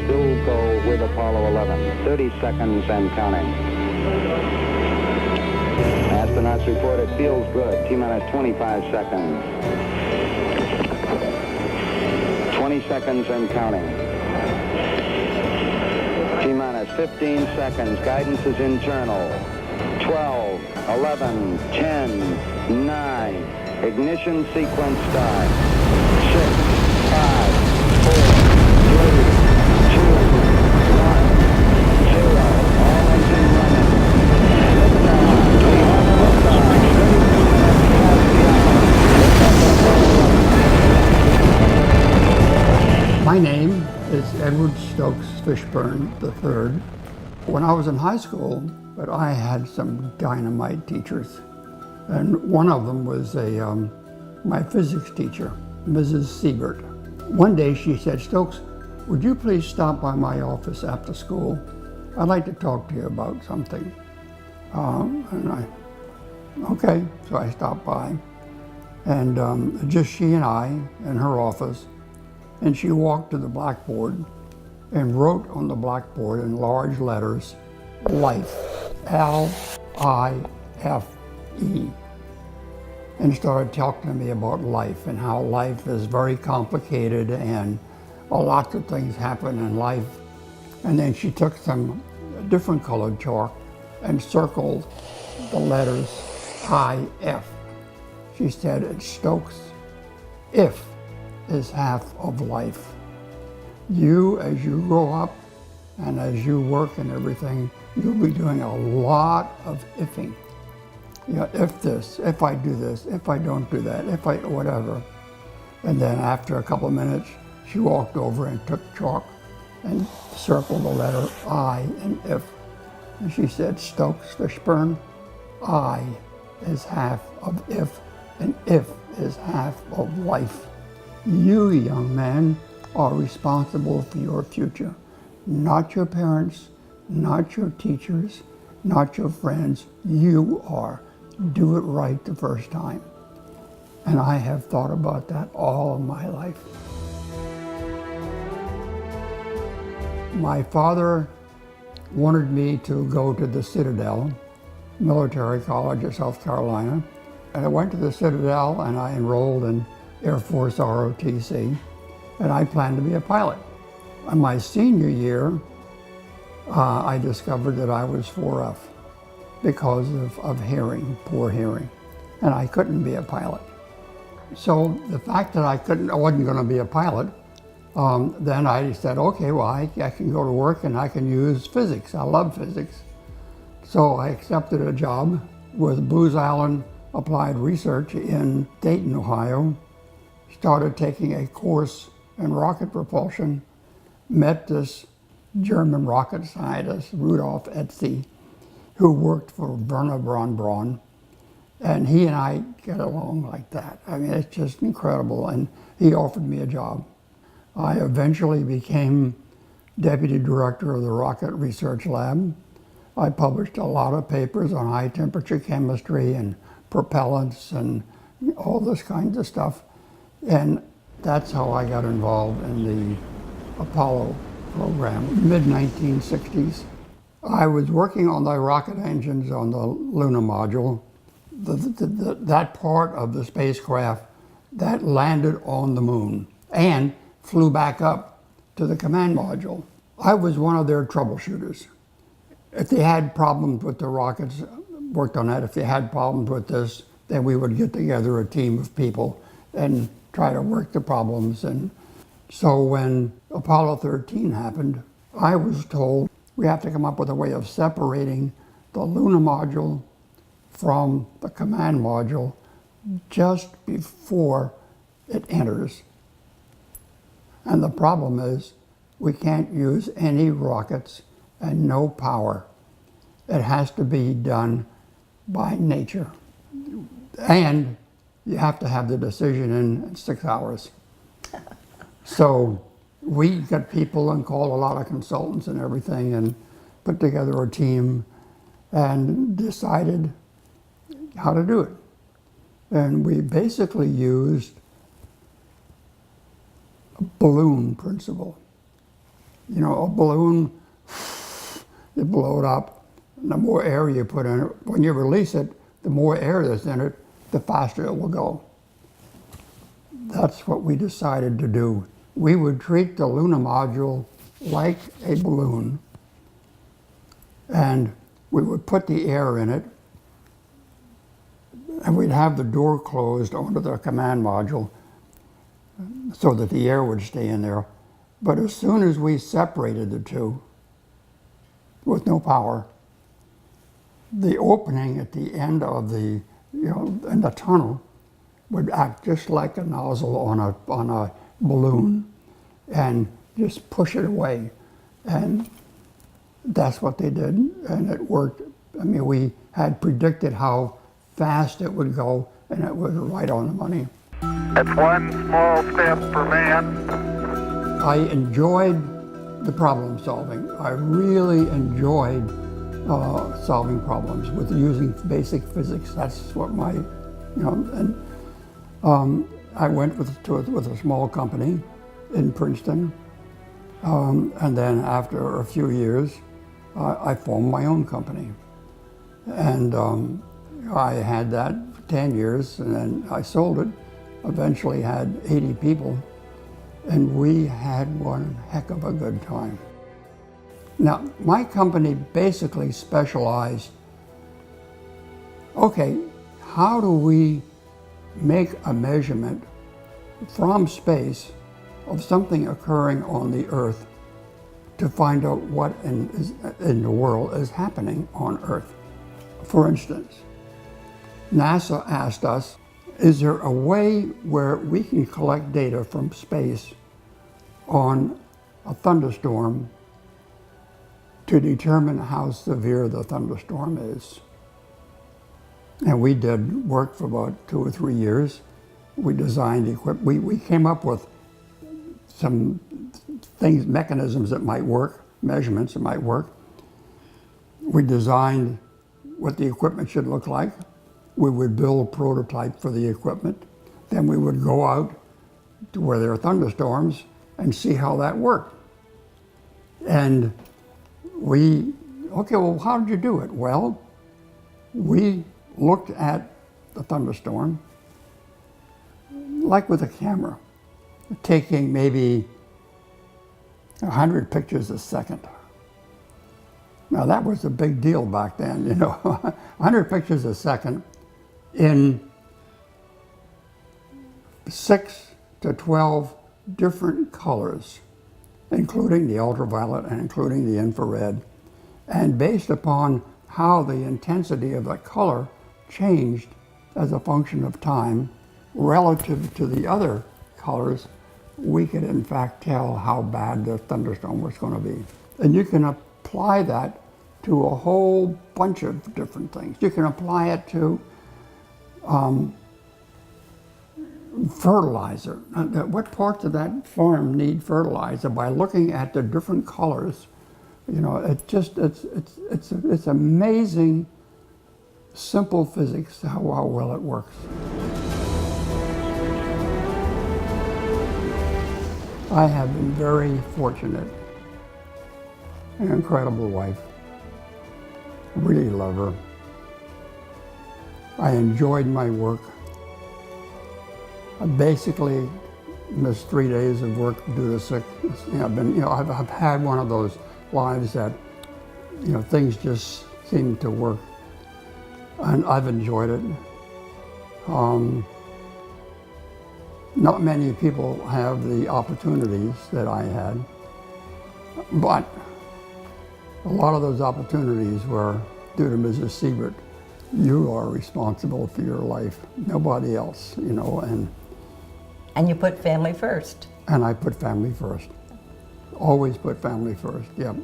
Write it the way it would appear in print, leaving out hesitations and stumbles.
still go with Apollo 11. 30 seconds and counting. Astronauts report it feels good. T-minus 25 seconds. 20 seconds and counting. T-minus 15 seconds. Guidance is internal. 12, 11, 10, 9. Ignition sequence start. 6, 5, 4, 3, 2, 1, 0. All engine running. Liftoff. We have a liftoff. 32 minutes past the hour. My name is Edward Stokes Fishburne III. When I was in high school, but I had some dynamite teachers. And one of them was my physics teacher, Mrs. Siebert. One day she said, "Stokes, would you please stop by my office after school? I'd like to talk to you about something." Okay, so I stopped by. And just she and I in her office. And she walked to the blackboard and wrote on the blackboard in large letters, "Life," L-I-F-E, and started talking to me about life and how life is very complicated and lots of things happen in life. And then she took some different colored chalk and circled the letters I-F. She said, "It's Stokes, if is half of life. You, as you grow up and as you work and everything, you'll be doing a lot of ifing. You know, if this, if I do this, if I don't do that, if I, whatever." And then after a couple of minutes, she walked over and took chalk and circled the letter I and if. And she said, "Stokes Fishburne, I is half of if, and if is half of life. You, young man, are responsible for your future. Not your parents, not your teachers, not your friends. You are. Do it right the first time." And I have thought about that all of my life. My father wanted me to go to the Citadel Military College of South Carolina. And I went to the Citadel and I enrolled in Air Force ROTC, and I planned to be a pilot. In my senior year, I discovered that I was 4F because of hearing, poor hearing, and I couldn't be a pilot. So the fact that I wasn't going to be a pilot, then I said, okay, well, I can go to work and I can use physics. I love physics. So I accepted a job with Booz Allen Applied Research in Dayton, Ohio, started taking a course in rocket propulsion, met this German rocket scientist, Rudolf Etze, who worked for Werner von Braun, and he and I get along like that. I mean, it's just incredible, and he offered me a job. I eventually became deputy director of the Rocket Research Lab. I published a lot of papers on high temperature chemistry and propellants and all this kinds of stuff. And that's how I got involved in the Apollo program, mid-1960s. I was working on the rocket engines on the lunar module. That part of the spacecraft that landed on the moon and flew back up to the command module. I was one of their troubleshooters. If they had problems with the rockets, worked on that. If they had problems with this, then we would get together a team of people and try to work the problems. And so when Apollo 13 happened, I was told we have to come up with a way of separating the lunar module from the command module just before it enters. And the problem is we can't use any rockets and no power. It has to be done by nature. And you have to have the decision in 6 hours. So we got people and called a lot of consultants and everything and put together a team and decided how to do it. And we basically used a balloon principle. You know, a balloon, you blow it up, and the more air you put in it, when you release it, the more air that's in it, the faster it will go. That's what we decided to do. We would treat the lunar module like a balloon, and we would put the air in it, and we'd have the door closed onto the command module so that the air would stay in there. But as soon as we separated the two, with no power, the opening at the end of the, in the tunnel would act just like a nozzle on a balloon and just push it away. And that's what they did, and it worked. I mean, we had predicted how fast it would go, and it was right on the money. It's one small step for man. I enjoyed the problem solving. I really enjoyed solving problems with using basic physics. That's what my, I went with a small company in Princeton, and then after a few years, I formed my own company. And I had that for 10 years, and then I sold it. Eventually had 80 people, and we had one heck of a good time. Now, my company basically specialized, okay, how do we make a measurement from space of something occurring on the Earth to find out what in the world is happening on Earth? For instance, NASA asked us, is there a way where we can collect data from space on a thunderstorm to determine how severe the thunderstorm is? And we did work for about 2 or 3 years. We designed equipment. We came up with some things, mechanisms that might work, measurements that might work. We designed what the equipment should look like. We would build a prototype for the equipment. Then we would go out to where there are thunderstorms and see how that worked. And okay, well, how did you do it? Well, we looked at the thunderstorm like with a camera, taking maybe 100 pictures a second. Now that was a big deal back then, 100 pictures a second in 6 to 12 different colors, including the ultraviolet and including the infrared. And based upon how the intensity of the color changed as a function of time relative to the other colors, we could in fact tell how bad the thunderstorm was going to be. And you can apply that to a whole bunch of different things. You can apply it to fertilizer. What parts of that farm need fertilizer? By looking at the different colors, it's amazing, simple physics how well it works. I have been very fortunate. An incredible wife. Really love her. I enjoyed my work. I basically missed 3 days of work due to sickness. I've had one of those lives that, things just seem to work, and I've enjoyed it. Not many people have the opportunities that I had, but a lot of those opportunities were due to Mrs. Siebert. You are responsible for your life, nobody else, And you put family first. And I put family first. Always put family first, yep.